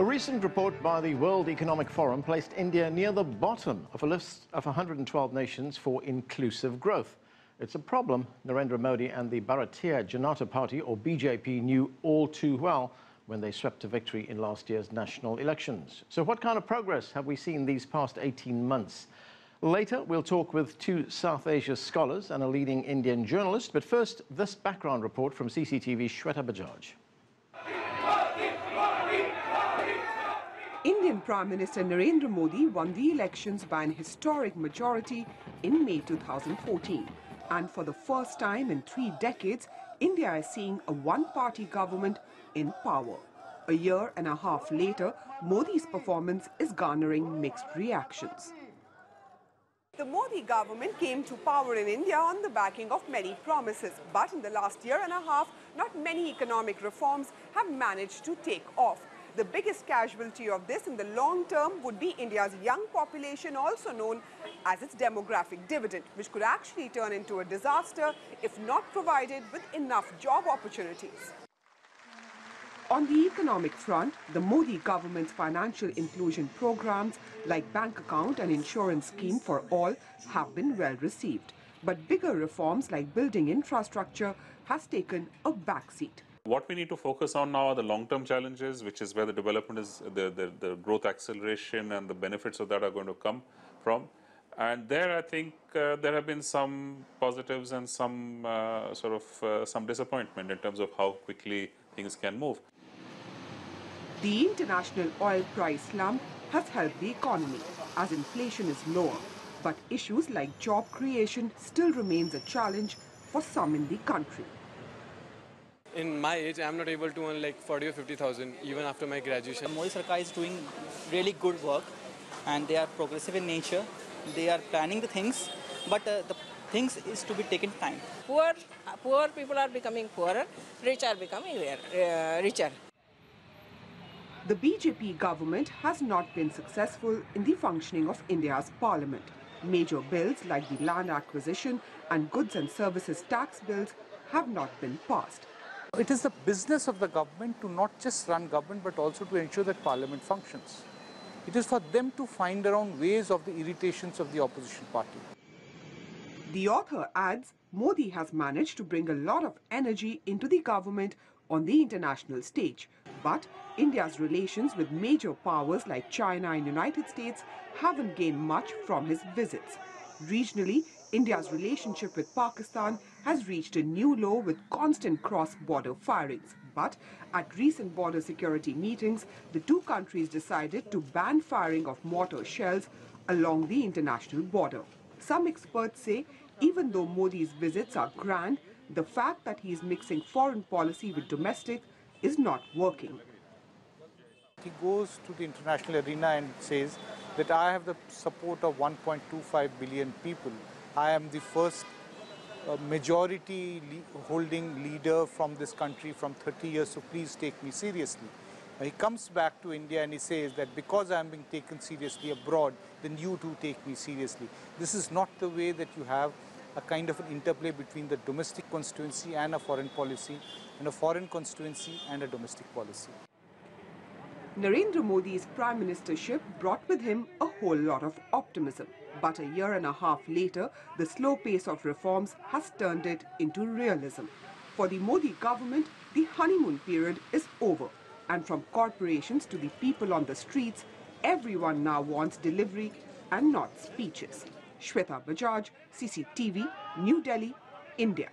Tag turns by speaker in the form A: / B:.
A: A recent report by the World Economic Forum placed India near the bottom of a list of 112 nations for inclusive growth. It's a problem Narendra Modi and the Bharatiya Janata Party, or BJP, knew all too well when they swept to victory in last year's national elections. So what kind of progress have we seen these past 18 months? Later, we'll talk with two South Asia scholars and a leading Indian journalist. But first, this background report from CCTV's Shweta Bajaj.
B: Indian Prime Minister Narendra Modi won the elections by an historic majority in May 2014. And for the first time in 3 decades, India is seeing a one-party government in power. A year and a half later, Modi's performance is garnering mixed reactions. The Modi government came to power in India on the backing of many promises. But in the last year and a half, not many economic reforms have managed to take off. The biggest casualty of this in the long term would be India's young population, also known as its demographic dividend, which could actually turn into a disaster if not provided with enough job opportunities. On the economic front, the Modi government's financial inclusion programs like bank account and insurance scheme for all have been well received. But bigger reforms like building infrastructure has taken a backseat.
C: What we need to focus on now are the long-term challenges, which is where the development is, the growth acceleration and the benefits of that are going to come from. And there, I think there have been some positives and some some disappointment in terms of how quickly things can move.
B: The international oil price slump has helped the economy as inflation is lower. But issues like job creation still remains a challenge for some in the country.
D: In my age, I am not able to earn like 40 or 50,000 even after my graduation.
E: Modi Sarkar is doing really good work and they are progressive in nature. They are planning the things, but the things is to be taken time.
F: Poor people are becoming poorer, rich are becoming richer.
B: The BJP government has not been successful in the functioning of India's parliament. Major bills like the land acquisition and goods and services tax bills have not been passed.
G: It is the business of the government to not just run government but also to ensure that parliament functions. It is for them to find their own ways of the irritations of the opposition party.
B: The author adds Modi has managed to bring a lot of energy into the government on the international stage. But India's relations with major powers like China and United States haven't gained much from his visits. Regionally, India's relationship with Pakistan has reached a new low with constant cross-border firings. But at recent border security meetings, the two countries decided to ban firing of mortar shells along the international border. Some experts say even though Modi's visits are grand, the fact that he is mixing foreign policy with domestic is not working.
G: He goes to the international arena and says that I have the support of 1.25 billion people. I am the first majority holding leader from this country from 30 years, so please take me seriously. He comes back to India and he says that because I am being taken seriously abroad, then you too take me seriously. This is not the way that you have a kind of an interplay between the domestic constituency and a foreign policy, and a foreign constituency and a domestic policy.
B: Narendra Modi's prime ministership brought with him a whole lot of optimism. But a year and a half later, the slow pace of reforms has turned it into realism. For the Modi government, the honeymoon period is over. And from corporations to the people on the streets, everyone now wants delivery and not speeches. Shweta Bajaj, CCTV, New Delhi, India.